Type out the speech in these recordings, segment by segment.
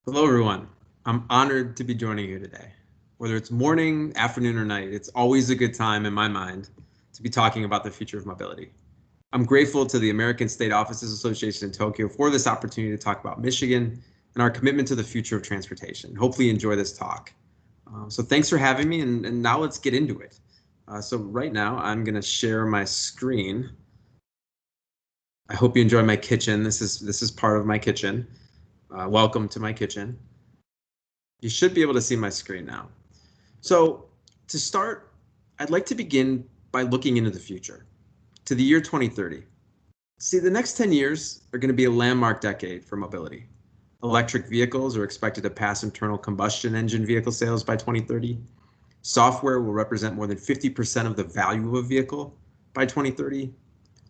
Hello, everyone. I'm honored to be joining you today. Whether it's morning, afternoon, or night, it's always a good time in my mind to be talking about the future of mobility. I'm grateful to the American State Offices Association in Tokyo for this opportunity to talk about Michigan and our commitment to the future of transportation. Hopefully you enjoy this talk. So thanks for having me, and now let's get into it. So right now I'm going to share my screen. I hope you enjoy my kitchen. This is part of my kitchen. Welcome to my kitchen. You should be able to see my screen now. So to start, I'd like to begin by looking into the future, to the year 2030. See, the next 10 years are going to be a landmark decade for mobility. Electric vehicles are expected to pass internal combustion engine vehicle sales by 2030. Software will represent more than 50% of the value of a vehicle by 2030.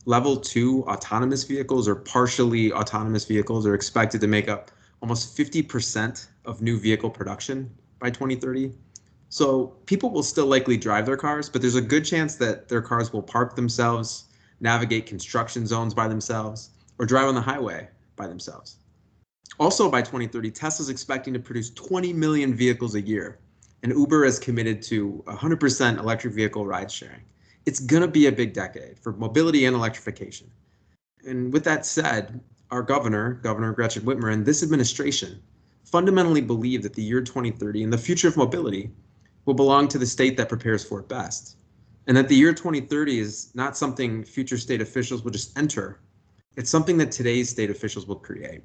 Level 2 autonomous vehicles or partially autonomous vehicles are expected to make up almost 50% of new vehicle production by 2030. So people will still likely drive their cars, but there's a good chance that their cars will park themselves, navigate construction zones by themselves, or drive on the highway by themselves. Also by 2030, Tesla's expecting to produce 20 million vehicles a year, and Uber is committed to 100% electric vehicle ride sharing. It's going to be a big decade for mobility and electrification. And with that said, our Governor Gretchen Whitmer, and this administration fundamentally believe that the year 2030 and the future of mobility will belong to the state that prepares for it best. And that the year 2030 is not something future state officials will just enter. It's something that today's state officials will create.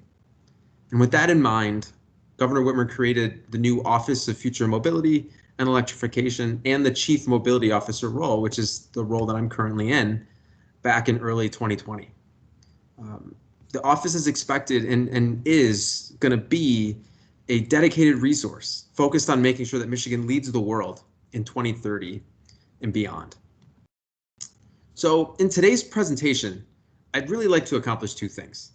And with that in mind, Governor Whitmer created the new Office of Future Mobility and Electrification and the Chief Mobility Officer role, which is the role that I'm currently in, back in early 2020. The office is expected and is going to be a dedicated resource focused on making sure that Michigan leads the world in 2030 and beyond. So in today's presentation, I'd really like to accomplish two things.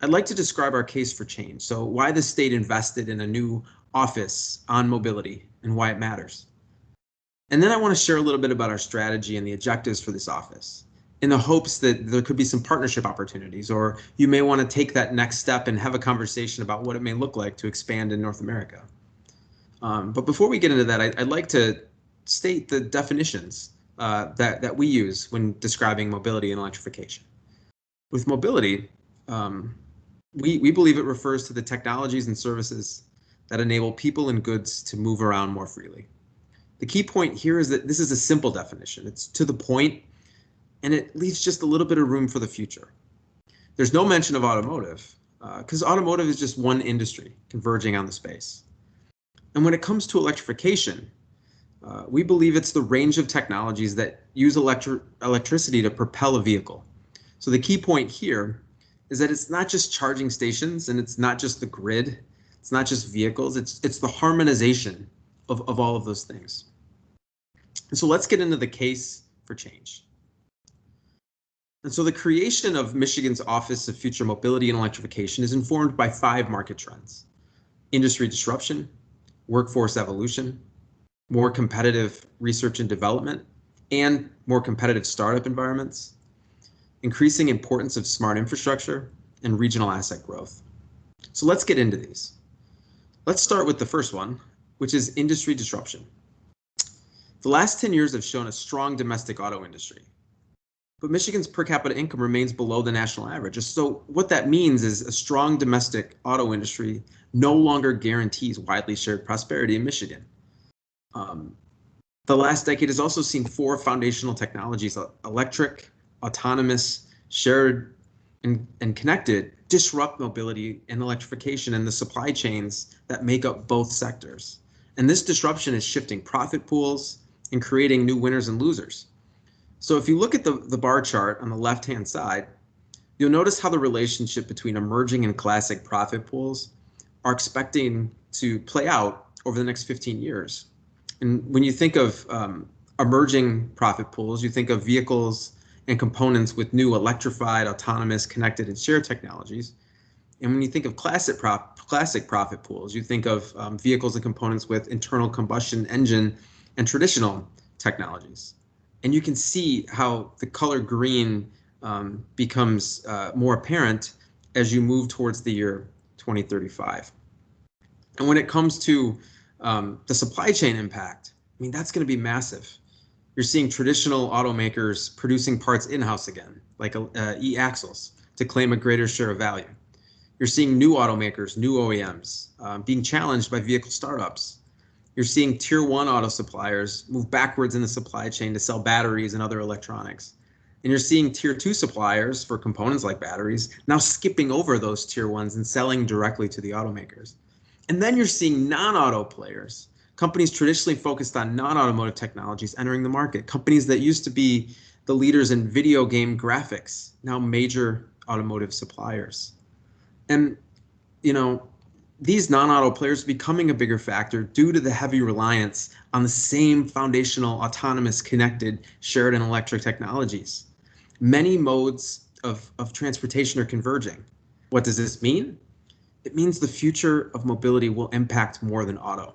I'd like to describe our case for change, so why the state invested in a new office on mobility and why it matters. And then I want to share a little bit about our strategy and the objectives for this office, in the hopes that there could be some partnership opportunities, or you may want to take that next step and have a conversation about what it may look like to expand in North America. But before we get into that, I'd like to state the definitions that we use when describing mobility and electrification. With mobility, we believe it refers to the technologies and services that enable people and goods to move around more freely. The key point here is that this is a simple definition. It's to the point, and it leaves just a little bit of room for the future. There's no mention of automotive, because automotive is just one industry converging on the space. And when it comes to electrification, we believe it's the range of technologies that use electricity to propel a vehicle. So the key point here is that it's not just charging stations, and it's not just the grid, it's not just vehicles, it's the harmonization of all of those things. And so let's get into the case for change. And so the creation of Michigan's Office of Future Mobility and Electrification is informed by 5 market trends: industry disruption, workforce evolution, more competitive research and development, and more competitive startup environments, increasing importance of smart infrastructure, and regional asset growth. So let's get into these. Let's start with the first one, which is industry disruption. The last 10 years have shown a strong domestic auto industry, but Michigan's per capita income remains below the national average. So what that means is a strong domestic auto industry no longer guarantees widely shared prosperity in Michigan. The last decade has also seen 4 foundational technologies: electric, autonomous, shared, and connected, disrupt mobility and electrification and the supply chains that make up both sectors. And this disruption is shifting profit pools and creating new winners and losers. So if you look at the bar chart on the left-hand side, you'll notice how the relationship between emerging and classic profit pools are expecting to play out over the next 15 years. And when you think of emerging profit pools, you think of vehicles and components with new electrified, autonomous, connected, and shared technologies. And when you think of classic profit pools, you think of vehicles and components with internal combustion engine and traditional technologies. And you can see how the color green becomes more apparent as you move towards the year 2035. And when it comes to the supply chain impact, I mean, that's going to be massive. You're seeing traditional automakers producing parts in-house again, like e-axles, to claim a greater share of value. You're seeing new automakers, new OEMs, being challenged by vehicle startups. You're seeing tier one auto suppliers move backwards in the supply chain to sell batteries and other electronics. And you're seeing tier two suppliers for components like batteries now skipping over those tier ones and selling directly to the automakers. And then you're seeing non-auto players, companies traditionally focused on non-automotive technologies entering the market, companies that used to be the leaders in video game graphics, now major automotive suppliers. And, you know, these non-auto players are becoming a bigger factor due to the heavy reliance on the same foundational, autonomous, connected, shared and electric technologies. Many modes of transportation are converging. What does this mean? It means the future of mobility will impact more than auto.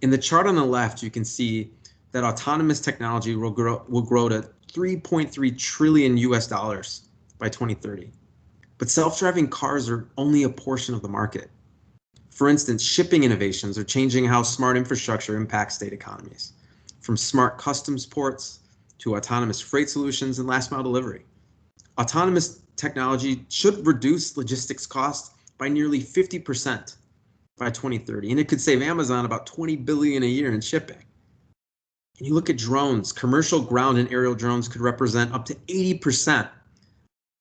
In the chart on the left, you can see that autonomous technology will grow to 3.3 trillion US dollars by 2030. But self-driving cars are only a portion of the market. For instance, shipping innovations are changing how smart infrastructure impacts state economies, from smart customs ports to autonomous freight solutions and last mile delivery. Autonomous technology should reduce logistics costs by nearly 50% by 2030, and it could save Amazon about $20 billion a year in shipping. And you look at drones, commercial ground and aerial drones could represent up to 80%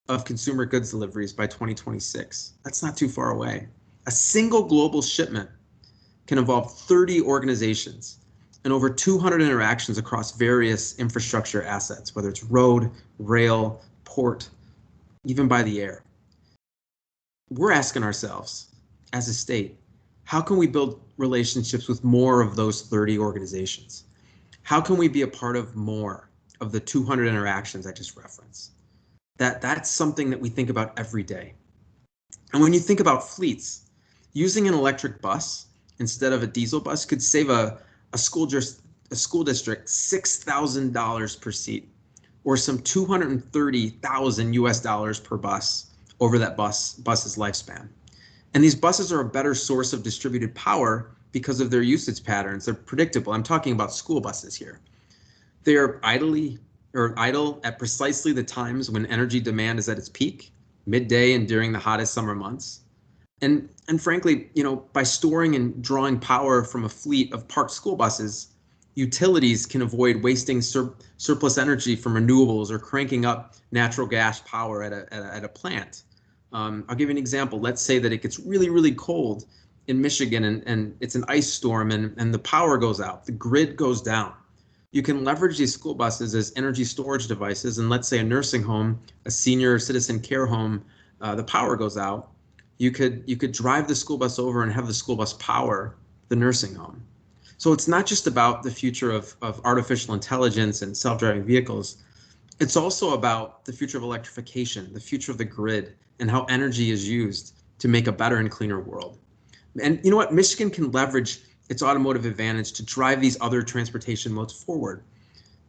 of consumer goods deliveries by 2026. That's not too far away. A single global shipment can involve 30 organizations and over 200 interactions across various infrastructure assets, whether it's road, rail, port, even by the air. We're asking ourselves, as a state, how can we build relationships with more of those 30 organizations? How can we be a part of more of the 200 interactions I just referenced? That's something that we think about every day. And when you think about fleets, using an electric bus instead of a diesel bus could save a school district $6,000 per seat, or some 230,000 US dollars per bus over that bus's lifespan. And these buses are a better source of distributed power because of their usage patterns. They're predictable. I'm talking about school buses here. They are idle at precisely the times when energy demand is at its peak, midday and during the hottest summer months. And frankly, you know, by storing and drawing power from a fleet of parked school buses, utilities can avoid wasting surplus energy from renewables or cranking up natural gas power at a plant. I'll give you an example. Let's say that it gets really, really cold in Michigan and it's an ice storm and the power goes out, the grid goes down. You can leverage these school buses as energy storage devices. And let's say a nursing home, a senior citizen care home, the power goes out. You could drive the school bus over and have the school bus power the nursing home. So it's not just about the future of artificial intelligence and self-driving vehicles. It's also about the future of electrification, the future of the grid, and how energy is used to make a better and cleaner world. And you know what? Michigan can leverage its automotive advantage to drive these other transportation modes forward.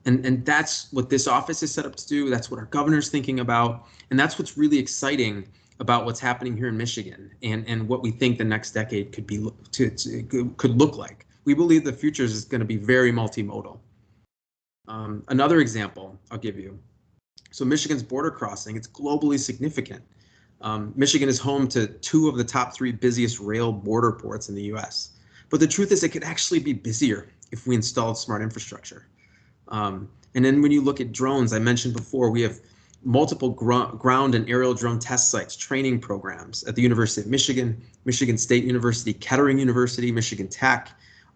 And that's what this office is set up to do. That's what our governor's thinking about. And that's what's really exciting about what's happening here in Michigan and what we think the next decade could look like. We believe the future is going to be very multimodal. Another example I'll give you. So Michigan's border crossing, it's globally significant. Michigan is home to 2 of the top 3 busiest rail border ports in the US. But the truth is it could actually be busier if we installed smart infrastructure. And then when you look at drones, I mentioned before, we have multiple ground and aerial drone test sites, training programs at the University of Michigan, Michigan State University, Kettering University, Michigan Tech,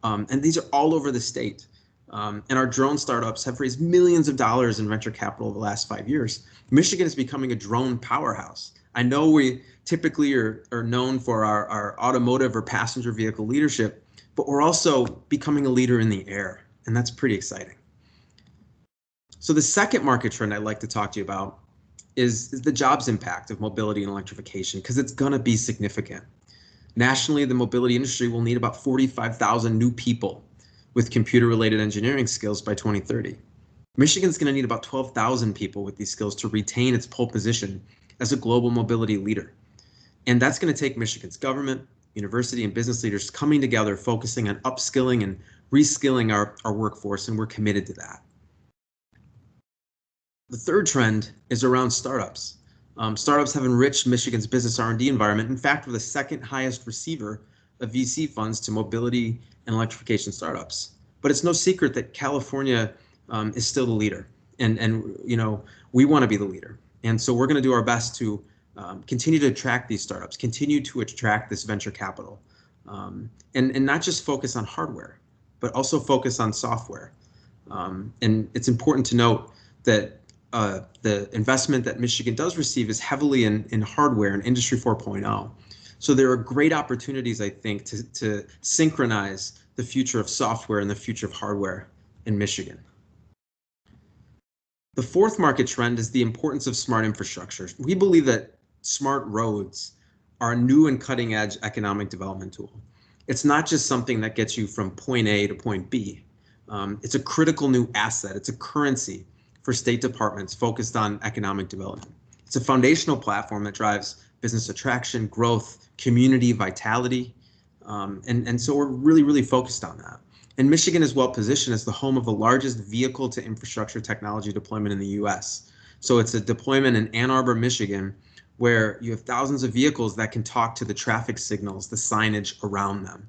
and these are all over the state. And our drone startups have raised millions of dollars in venture capital over the last 5 years. Michigan is becoming a drone powerhouse. I know we typically are known for our automotive or passenger vehicle leadership, but we're also becoming a leader in the air, and that's pretty exciting. So the second market trend I'd like to talk to you about is the jobs impact of mobility and electrification, because it's going to be significant. Nationally, the mobility industry will need about 45,000 new people with computer-related engineering skills by 2030. Michigan's going to need about 12,000 people with these skills to retain its pole position as a global mobility leader. And that's going to take Michigan's government, university and business leaders coming together, focusing on upskilling and reskilling our workforce, and we're committed to that. The third trend is around startups. Startups have enriched Michigan's business R&D environment. In fact, we're the second highest receiver of VC funds to mobility and electrification startups. But it's no secret that California is still the leader, and you know, we want to be the leader. And so we're going to do our best to continue to attract these startups, continue to attract this venture capital, and not just focus on hardware, but also focus on software. And it's important to note that the investment that Michigan does receive is heavily in hardware and Industry 4.0. So there are great opportunities, I think, to synchronize the future of software and the future of hardware in Michigan. The fourth market trend is the importance of smart infrastructure. We believe that smart roads are a new and cutting-edge economic development tool. It's not just something that gets you from point A to point B. It's a critical new asset. It's a currency for state departments focused on economic development. It's a foundational platform that drives business attraction, growth, community vitality, and so we're really focused on that. And Michigan is well positioned as the home of the largest vehicle to infrastructure technology deployment in the US. So it's a deployment in Ann Arbor, Michigan, where you have thousands of vehicles that can talk to the traffic signals, the signage around them.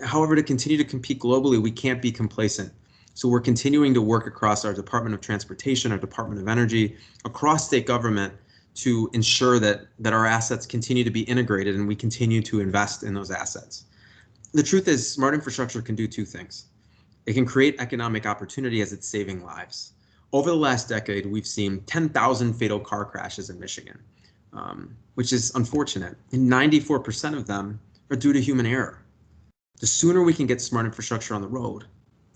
However, to continue to compete globally, we can't be complacent. So we're continuing to work across our Department of Transportation, our Department of Energy, across state government to ensure that our assets continue to be integrated and we continue to invest in those assets. The truth is, smart infrastructure can do two things. It can create economic opportunity as it's saving lives. Over the last decade, we've seen 10,000 fatal car crashes in Michigan, which is unfortunate. And 94% of them are due to human error. The sooner we can get smart infrastructure on the road,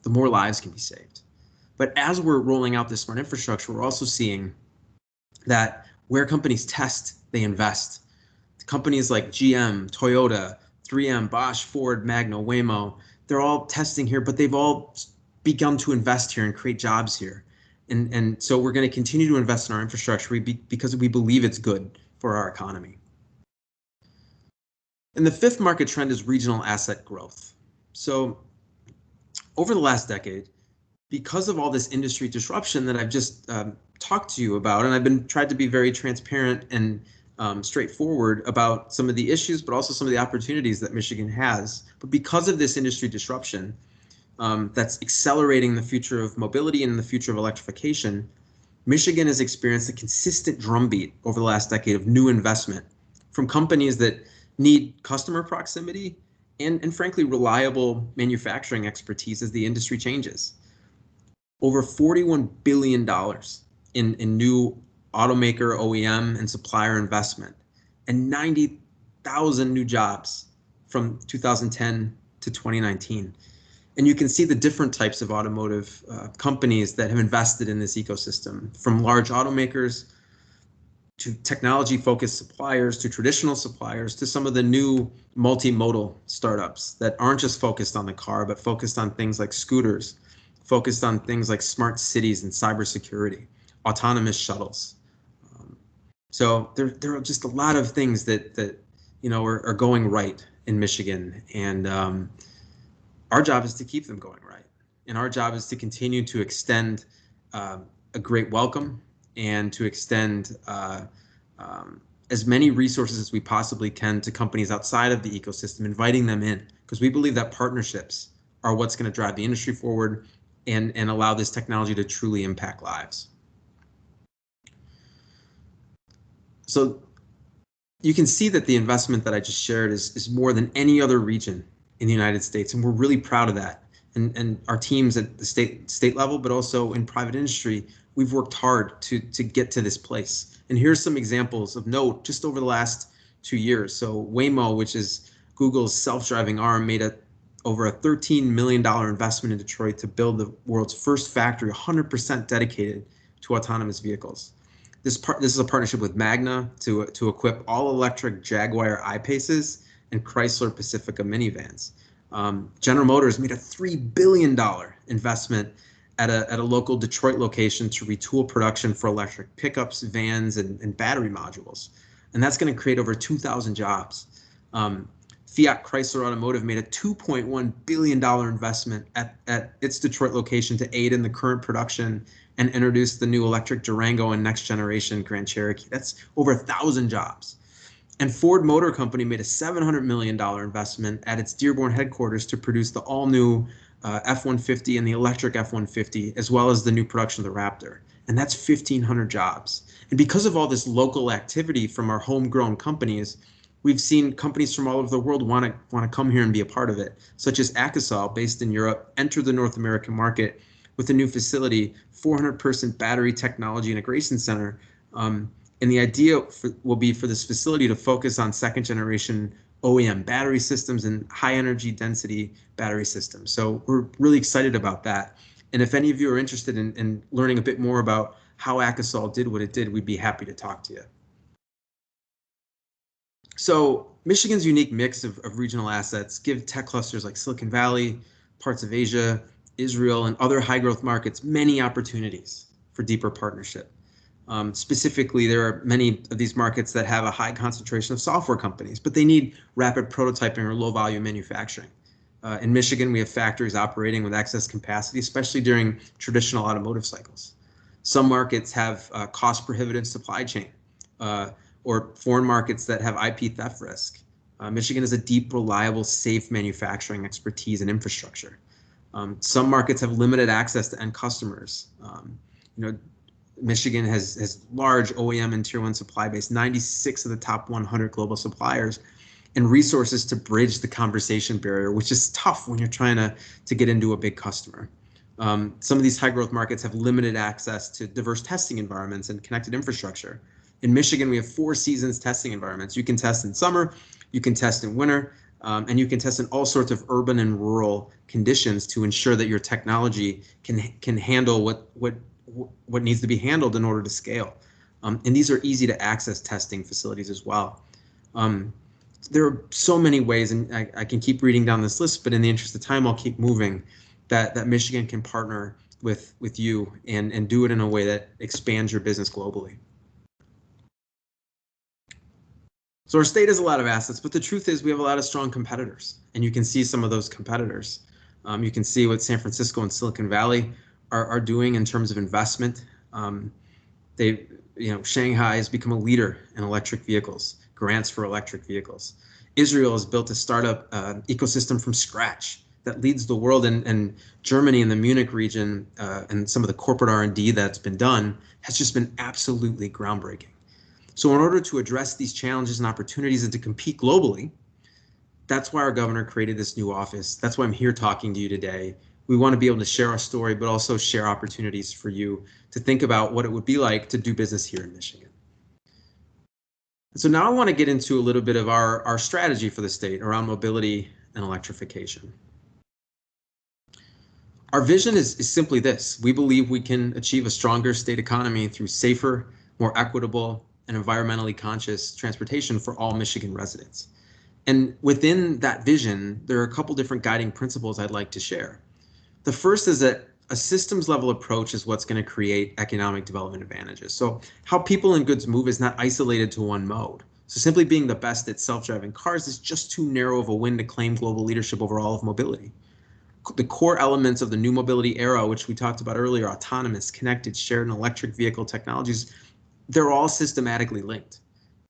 the more lives can be saved. But as we're rolling out this smart infrastructure, we're also seeing that where companies test, they invest. Companies like GM, Toyota, 3M, Bosch, Ford, Magna, Waymo, they're all testing here, but they've all begun to invest here and create jobs here. And so we're going to continue to invest in our infrastructure because we believe it's good for our economy. And the fifth market trend is regional asset growth. So over the last decade, because of all this industry disruption that I've just talked to you about, and I've tried to be very transparent and straightforward about some of the issues, but also some of the opportunities that Michigan has. But because of this industry disruption that's accelerating the future of mobility and the future of electrification, Michigan has experienced a consistent drumbeat over the last decade of new investment from companies that need customer proximity and frankly, reliable manufacturing expertise as the industry changes. Over $41 billion in new automaker, OEM, and supplier investment, and 90,000 new jobs from 2010 to 2019. And you can see the different types of automotive companies that have invested in this ecosystem, from large automakers to technology-focused suppliers, to traditional suppliers, to some of the new multimodal startups that aren't just focused on the car, but focused on things like scooters, focused on things like smart cities and cybersecurity, autonomous shuttles. So there are just a lot of things that you know are going right in Michigan, and our job is to keep them going right. And our job is to continue to extend a great welcome and to extend as many resources as we possibly can to companies outside of the ecosystem, inviting them in, because we believe that partnerships are what's going to drive the industry forward and allow this technology to truly impact lives. So you can see that the investment that I just shared is more than any other region in the United States, and we're really proud of that. And our teams at the state level, but also in private industry, we've worked hard to get to this place. And here's some examples of note just over the last 2 years. So Waymo, which is Google's self-driving arm, made over a $13 million investment in Detroit to build the world's first factory 100% dedicated to autonomous vehicles. This is a partnership with Magna to equip all electric Jaguar I-Paces and Chrysler Pacifica minivans. General Motors made a $3 billion investment at a local Detroit location to retool production for electric pickups, vans, and battery modules. And that's going to create over 2,000 jobs. Fiat Chrysler Automotive made a $2.1 billion investment at its Detroit location to aid in the current production and introduce the new electric Durango and next generation Grand Cherokee. That's over 1,000 jobs. And Ford Motor Company made a $700 million investment at its Dearborn headquarters to produce the all-new F-150 and the electric F-150, as well as the new production of the Raptor. And that's 1,500 jobs. And because of all this local activity from our homegrown companies, we've seen companies from all over the world want to come here and be a part of it, such as Akasol, based in Europe, enter the North American market with a new facility, 400-person battery technology integration center. And the idea will be for this facility to focus on second-generation OEM battery systems and high energy density battery systems. So we're really excited about that. And if any of you are interested in learning a bit more about how Akasol did what it did, we'd be happy to talk to you. So Michigan's unique mix of regional assets give tech clusters like Silicon Valley, parts of Asia, Israel, and other high growth markets many opportunities for deeper partnership. Specifically, there are many of these markets that have a high concentration of software companies, but they need rapid prototyping or low volume manufacturing. In Michigan, we have factories operating with excess capacity, especially during traditional automotive cycles. Some markets have cost prohibitive supply chain or foreign markets that have IP theft risk. Michigan has a deep, reliable, safe manufacturing expertise and infrastructure. Some markets have limited access to end customers. Michigan has large OEM and tier one supply base, 96 of the top 100 global suppliers, and resources to bridge the conversation barrier, which is tough when you're trying to get into a big customer. Some of these high growth markets have limited access to diverse testing environments and connected infrastructure. In Michigan, we have 4 seasons testing environments. You can test in summer, you can test in winter, and you can test in all sorts of urban and rural conditions to ensure that your technology can handle what needs to be handled in order to scale. And these are easy to access testing facilities as well. There are so many ways, and I can keep reading down this list, but in the interest of time, I'll keep moving, that Michigan can partner with you and do it in a way that expands your business globally. So our state has a lot of assets, but the truth is we have a lot of strong competitors, and you can see some of those competitors. You can see what San Francisco and Silicon Valley are doing in terms of investment. Shanghai has become a leader in electric vehicles, grants for electric vehicles. Israel has built a startup ecosystem from scratch that leads the world, and Germany in the Munich region and some of the corporate R&D that's been done has just been absolutely groundbreaking. So in order to address these challenges and opportunities and to compete globally, that's why our governor created this new office. That's why I'm here talking to you today. We want to be able to share our story, but also share opportunities for you to think about what it would be like to do business here in Michigan. So now I want to get into a little bit of our strategy for the state around mobility and electrification. Our vision is simply this. We believe we can achieve a stronger state economy through safer, more equitable, and environmentally conscious transportation for all Michigan residents. And within that vision, there are a couple different guiding principles I'd like to share. The first is that a systems level approach is what's going to create economic development advantages. So how people and goods move is not isolated to one mode. So simply being the best at self-driving cars is just too narrow of a win to claim global leadership over all of mobility. The core elements of the new mobility era, which we talked about earlier, autonomous, connected, shared, and electric vehicle technologies, they're all systematically linked.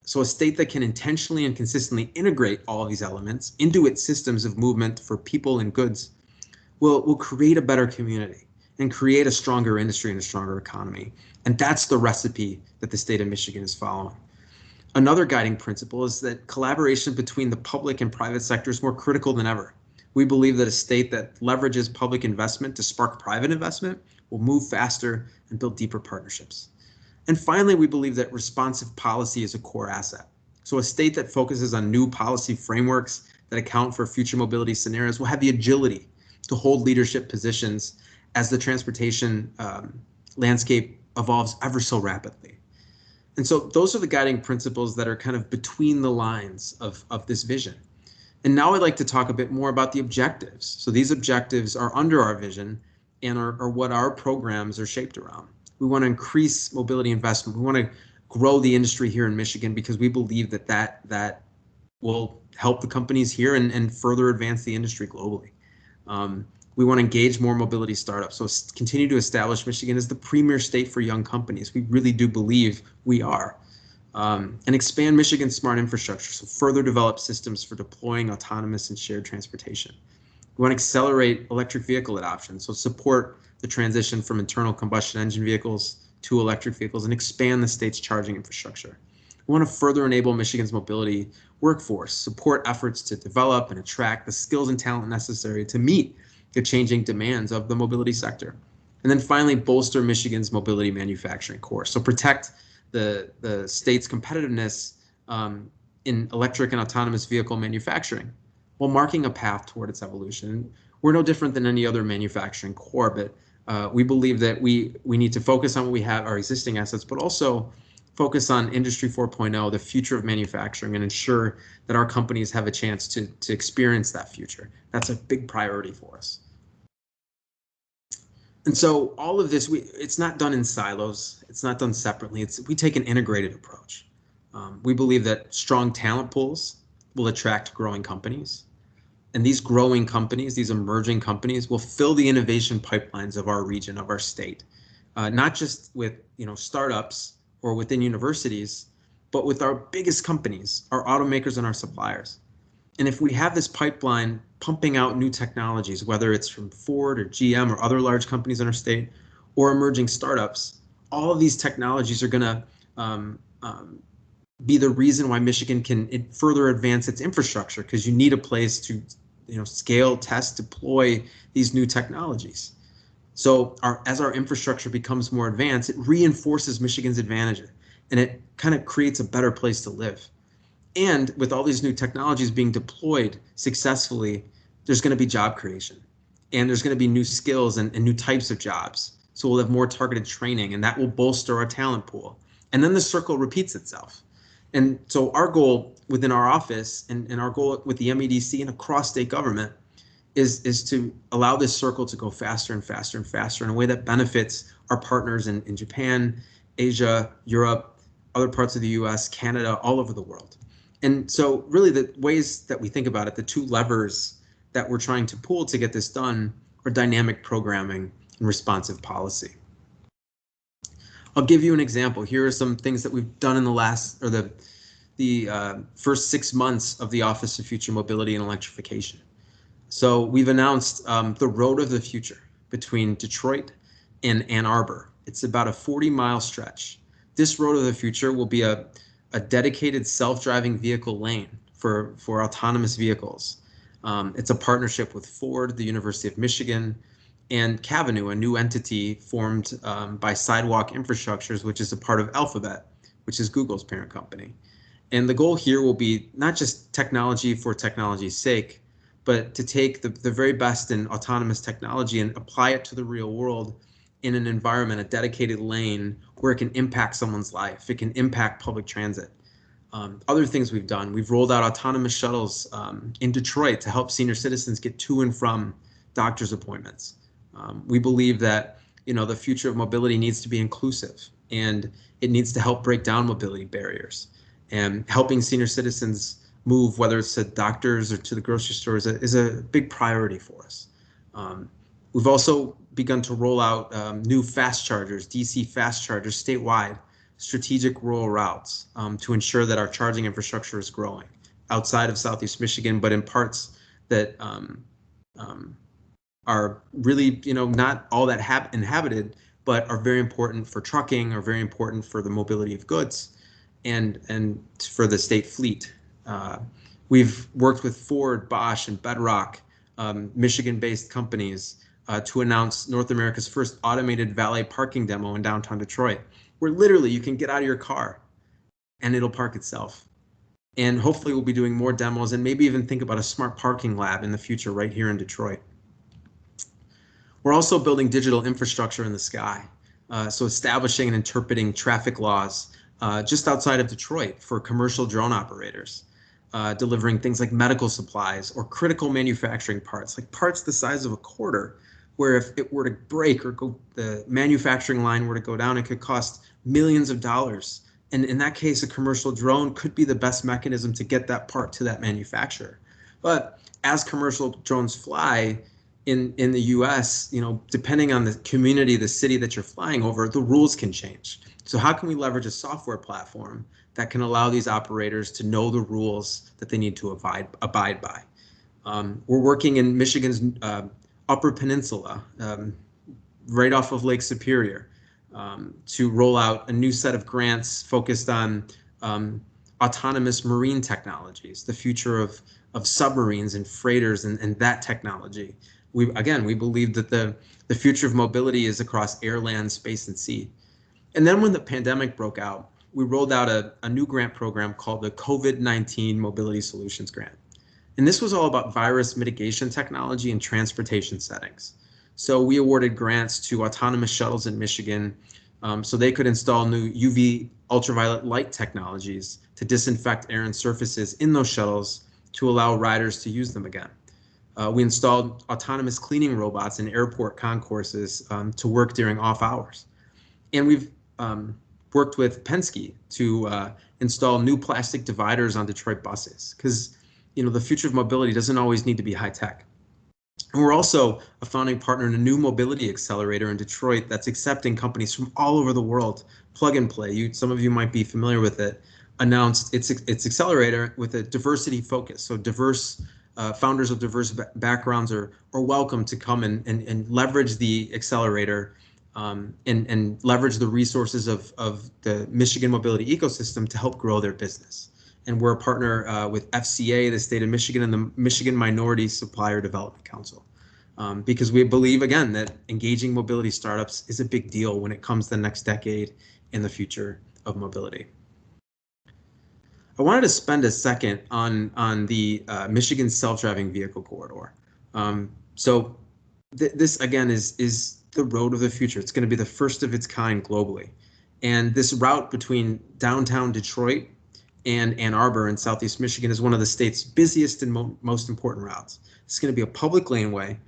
So a state that can intentionally and consistently integrate all of these elements into its systems of movement for people and goods will create a better community and create a stronger industry and a stronger economy. And that's the recipe that the state of Michigan is following. Another guiding principle is that collaboration between the public and private sector is more critical than ever. We believe that a state that leverages public investment to spark private investment will move faster and build deeper partnerships. And finally, we believe that responsive policy is a core asset. So a state that focuses on new policy frameworks that account for future mobility scenarios will have the agility to hold leadership positions as the transportation landscape evolves ever so rapidly. And so those are the guiding principles that are kind of between the lines of this vision. And now I'd like to talk a bit more about the objectives. So these objectives are under our vision and are what our programs are shaped around. We want to increase mobility investment. We want to grow the industry here in Michigan because we believe that will help the companies here and further advance the industry globally. We want to engage more mobility startups, so continue to establish Michigan as the premier state for young companies. We really do believe we are. And expand Michigan's smart infrastructure, so further develop systems for deploying autonomous and shared transportation. We want to accelerate electric vehicle adoption, so support the transition from internal combustion engine vehicles to electric vehicles and expand the state's charging infrastructure. We want to further enable Michigan's mobility workforce, support efforts to develop and attract the skills and talent necessary to meet the changing demands of the mobility sector. And then finally, bolster Michigan's mobility manufacturing core. So protect the state's competitiveness in electric and autonomous vehicle manufacturing while marking a path toward its evolution. We're no different than any other manufacturing core, but we believe that we need to focus on what we have, our existing assets, but also focus on Industry 4.0, the future of manufacturing, and ensure that our companies have a chance to experience that future. That's a big priority for us. And so all of this, it's not done in silos. It's not done separately. We take an integrated approach. We believe that strong talent pools will attract growing companies. And these growing companies, these emerging companies, will fill the innovation pipelines of our region, of our state, not just with startups or within universities, but with our biggest companies, our automakers and our suppliers. And if we have this pipeline pumping out new technologies, whether it's from Ford or GM or other large companies in our state or emerging startups, all of these technologies are going to be the reason why Michigan can further advance its infrastructure, because you need a place to scale, test, deploy these new technologies. So as our infrastructure becomes more advanced, it reinforces Michigan's advantage, and it kind of creates a better place to live. And with all these new technologies being deployed successfully, there's going to be job creation, and there's going to be new skills and new types of jobs. So we'll have more targeted training, and that will bolster our talent pool. And then the circle repeats itself. And so our goal within our office and our goal with the MEDC and across state government is to allow this circle to go faster and faster and faster in a way that benefits our partners in Japan, Asia, Europe, other parts of the US, Canada, all over the world. And so really the ways that we think about it, the two levers that we're trying to pull to get this done are dynamic programming and responsive policy. I'll give you an example. Here are some things that we've done in the first 6 months of the Office of Future Mobility and Electrification. So we've announced the Road of the Future between Detroit and Ann Arbor. It's about a 40-mile stretch. This Road of the Future will be a dedicated self-driving vehicle lane for autonomous vehicles. It's a partnership with Ford, the University of Michigan, and Cavenue, a new entity formed by Sidewalk Infrastructures, which is a part of Alphabet, which is Google's parent company. And the goal here will be not just technology for technology's sake, but to take the very best in autonomous technology and apply it to the real world in an environment, a dedicated lane where it can impact someone's life. It can impact public transit. Other things we've done, we've rolled out autonomous shuttles in Detroit to help senior citizens get to and from doctor's appointments. We believe that the future of mobility needs to be inclusive, and it needs to help break down mobility barriers. And helping senior citizens move, whether it's to doctors or to the grocery stores, is a big priority for us. We've also begun to roll out new fast chargers, DC fast chargers statewide, strategic rural routes to ensure that our charging infrastructure is growing outside of Southeast Michigan, but in parts that are really, not all that inhabited, but are very important for trucking, are very important for the mobility of goods, and for the state fleet. We've worked with Ford, Bosch, and Bedrock, Michigan-based companies, to announce North America's first automated valet parking demo in downtown Detroit, where literally you can get out of your car and it'll park itself. And hopefully we'll be doing more demos and maybe even think about a smart parking lab in the future right here in Detroit. We're also building digital infrastructure in the sky, so establishing and interpreting traffic laws just outside of Detroit for commercial drone operators, delivering things like medical supplies or critical manufacturing parts, like parts the size of a quarter, where if it were to break or the manufacturing line were to go down, it could cost millions of dollars And in that case, a commercial drone could be the best mechanism to get that part to that manufacturer. But as commercial drones fly in the US, depending on the community, the city that you're flying over, the rules can change. So how can we leverage a software platform that can allow these operators to know the rules that they need to abide by? We're working in Michigan's Upper Peninsula, right off of Lake Superior, to roll out a new set of grants focused on autonomous marine technologies, the future of submarines and freighters and that technology. We believe that the future of mobility is across air, land, space, and sea. And then when the pandemic broke out, we rolled out a new grant program called the COVID-19 Mobility Solutions Grant. And this was all about virus mitigation technology and transportation settings. So we awarded grants to autonomous shuttles in Michigan so they could install new UV ultraviolet light technologies to disinfect air and surfaces in those shuttles to allow riders to use them again. We installed autonomous cleaning robots in airport concourses to work during off hours. And we've worked with Penske to install new plastic dividers on Detroit buses, because the future of mobility doesn't always need to be high tech. And we're also a founding partner in a new mobility accelerator in Detroit that's accepting companies from all over the world. Plug and Play, some of you might be familiar with it, announced its accelerator with a diversity focus. So diverse founders of diverse backgrounds are welcome to come and leverage the accelerator and leverage the resources of the Michigan mobility ecosystem to help grow their business. And we're a partner with FCA, the state of Michigan, and the Michigan Minority Supplier Development Council, because we believe, again, that engaging mobility startups is a big deal when it comes to the next decade in the future of mobility. I wanted to spend a second on the Michigan self-driving vehicle corridor. This, again, is the road of the future. It's going to be the first of its kind globally. And this route between downtown Detroit and Ann Arbor in Southeast Michigan is one of the state's busiest and most important routes. It's going to be a public laneway.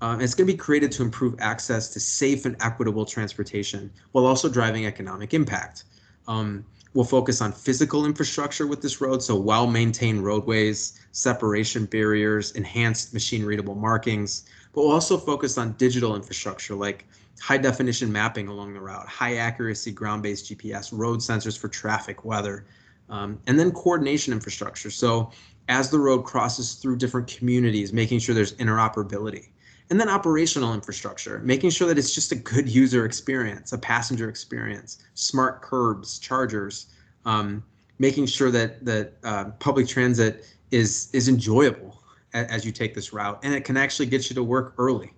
And it's going to be created to improve access to safe and equitable transportation while also driving economic impact. We'll focus on physical infrastructure with this road, so well-maintained roadways, separation barriers, enhanced machine-readable markings. But we'll also focus on digital infrastructure like high-definition mapping along the route, high-accuracy ground-based GPS, road sensors for traffic, weather, and then coordination infrastructure. So as the road crosses through different communities, making sure there's interoperability. And then operational infrastructure, making sure that it's just a good user experience, a passenger experience, smart curbs, chargers, making sure that public transit is enjoyable as you take this route, and it can actually get you to work early,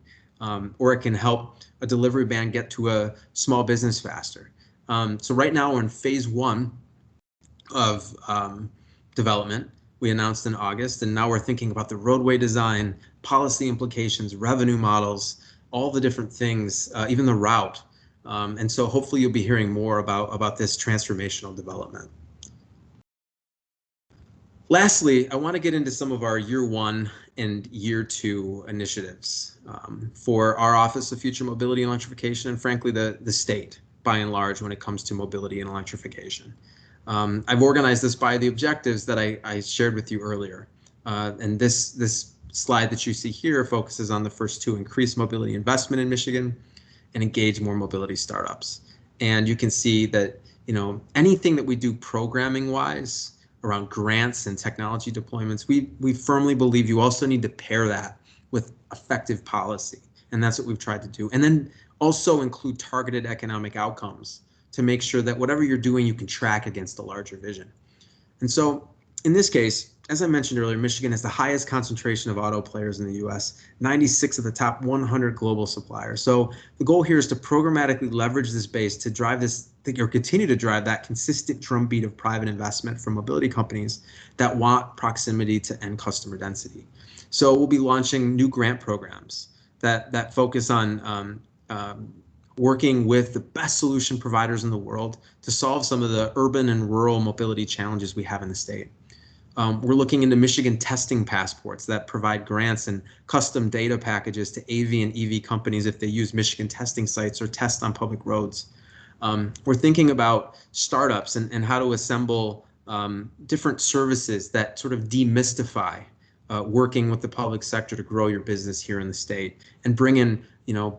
or it can help a delivery van get to a small business faster. So right now we're in phase 1 of development. We announced in August, and now we're thinking about the roadway design, policy implications, revenue models, all the different things, even the route. And so hopefully you'll be hearing more about this transformational development. Lastly, I want to get into some of our year 1 and year 2 initiatives for our Office of Future Mobility and Electrification, and frankly, the state by and large when it comes to mobility and electrification. I've organized this by the objectives that I shared with you earlier. And this slide that you see here focuses on the first 2: increase mobility investment in Michigan and engage more mobility startups. And you can see that, anything that we do programming wise around grants and technology deployments, we firmly believe you also need to pair that with effective policy. And that's what we've tried to do. And then also include targeted economic outcomes to make sure that whatever you're doing, you can track against a larger vision. And so in this case, as I mentioned earlier, Michigan has the highest concentration of auto players in the US, 96 of the top 100 global suppliers. So the goal here is to programmatically leverage this base to drive this, or continue to drive that consistent drumbeat of private investment from mobility companies that want proximity to end customer density. So we'll be launching new grant programs that focus on working with the best solution providers in the world to solve some of the urban and rural mobility challenges we have in the state. We're looking into Michigan testing passports that provide grants and custom data packages to AV and EV companies if they use Michigan testing sites or test on public roads. We're thinking about startups and how to assemble different services that sort of demystify working with the public sector to grow your business here in the state, and bring in,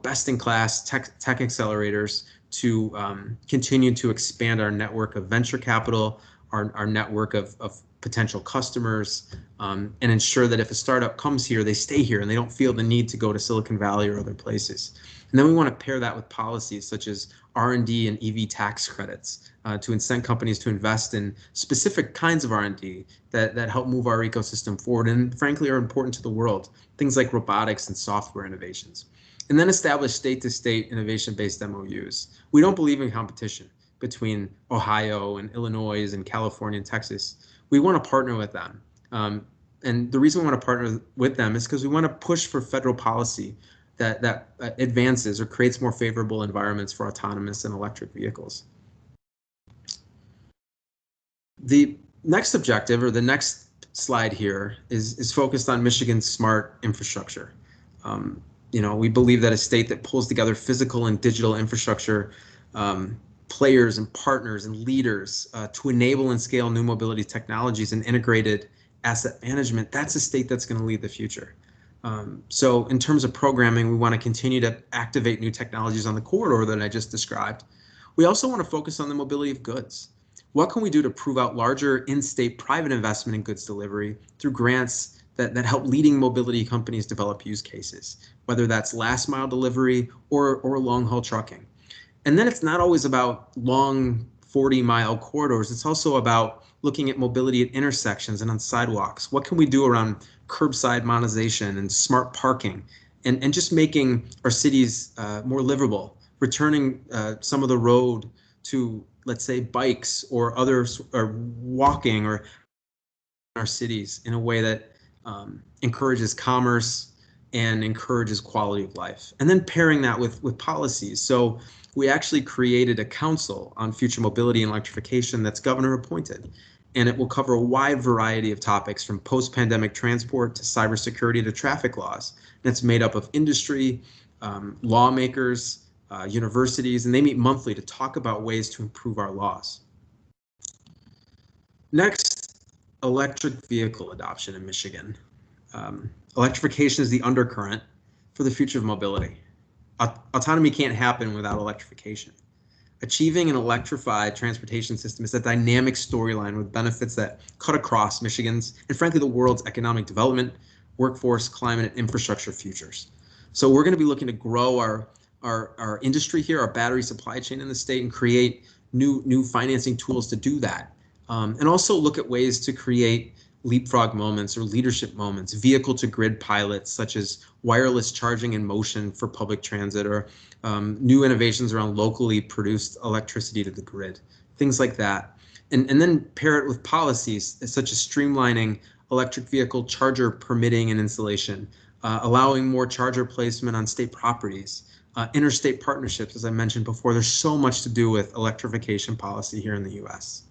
best-in-class tech accelerators to continue to expand our network of venture capital, our network of potential customers, and ensure that if a startup comes here, they stay here and they don't feel the need to go to Silicon Valley or other places. And then we want to pair that with policies such as R&D and EV tax credits to incent companies to invest in specific kinds of R&D that help move our ecosystem forward and frankly are important to the world, things like robotics and software innovations. And then establish state-to-state innovation-based MOUs. We don't believe in competition between Ohio and Illinois and California and Texas. We want to partner with them. And the reason we want to partner with them is because we want to push for federal policy that advances or creates more favorable environments for autonomous and electric vehicles. The next objective, or the next slide here, is focused on Michigan's smart infrastructure. We believe that a state that pulls together physical and digital infrastructure players and partners and leaders to enable and scale new mobility technologies and integrated asset management, that's a state that's going to lead the future. So in terms of programming, we want to continue to activate new technologies on the corridor that I just described. We also want to focus on the mobility of goods. What can we do to prove out larger in-state private investment in goods delivery through grants that help leading mobility companies develop use cases, whether that's last mile delivery or long-haul trucking. And then it's not always about long 40-mile corridors. It's also about looking at mobility at intersections and on sidewalks. What can we do around curbside monetization and smart parking, and just making our cities more livable, returning some of the road to, let's say, bikes or others, or walking, or our cities in a way that encourages commerce and encourages quality of life. And then pairing that with policies. So we actually created a council on future mobility and electrification that's governor appointed. And it will cover a wide variety of topics, from post-pandemic transport to cybersecurity to traffic laws. And it's made up of industry, lawmakers, universities, and they meet monthly to talk about ways to improve our laws. Next, electric vehicle adoption in Michigan. Electrification is the undercurrent for the future of mobility. Autonomy can't happen without electrification. Achieving an electrified transportation system is a dynamic storyline with benefits that cut across Michigan's and frankly the world's economic development, workforce, climate, and infrastructure futures. So we're going to be looking to grow our industry here, our battery supply chain in the state, and create new financing tools to do that. And also look at ways to create leapfrog moments or leadership moments, vehicle to grid pilots such as wireless charging in motion for public transit, or new innovations around locally produced electricity to the grid, things like that. And then pair it with policies such as streamlining electric vehicle charger permitting and installation, allowing more charger placement on state properties, interstate partnerships, as I mentioned before. There's so much to do with electrification policy here in the US.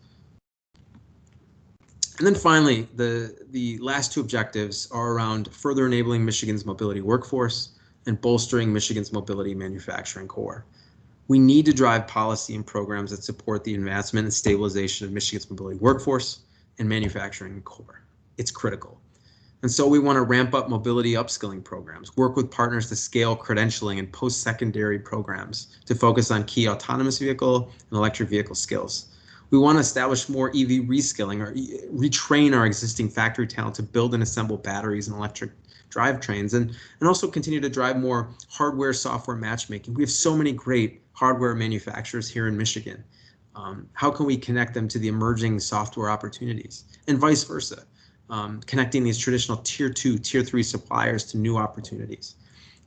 And then finally, the last two objectives are around further enabling Michigan's mobility workforce and bolstering Michigan's mobility manufacturing core. We need to drive policy and programs that support the advancement and stabilization of Michigan's mobility workforce and manufacturing core. It's critical. And so we want to ramp up mobility upskilling programs, work with partners to scale credentialing and post-secondary programs to focus on key autonomous vehicle and electric vehicle skills. We want to establish more EV reskilling, or retrain our existing factory talent to build and assemble batteries and electric drivetrains, and also continue to drive more hardware software matchmaking. We have so many great hardware manufacturers here in Michigan. How can we connect them to the emerging software opportunities, and vice versa, connecting these traditional tier 2, tier 3 suppliers to new opportunities.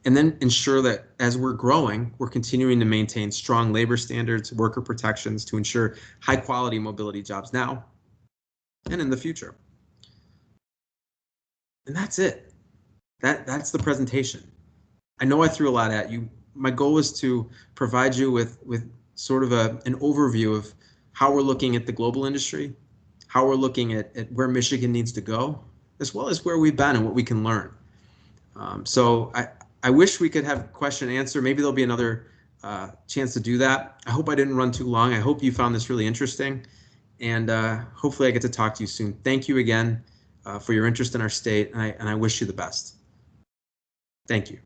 And then ensure that as we're growing, we're continuing to maintain strong labor standards, worker protections to ensure high quality mobility jobs now and in the future. And that's it. That's the presentation. I know I threw a lot at you. My goal was to provide you with sort of an overview of how we're looking at the global industry, how we're looking at where Michigan needs to go, as well as where we've been and what we can learn. So I wish we could have question and answer. Maybe there'll be another chance to do that. I hope I didn't run too long. I hope you found this really interesting, and hopefully I get to talk to you soon. Thank you again for your interest in our state, and I wish you the best. Thank you.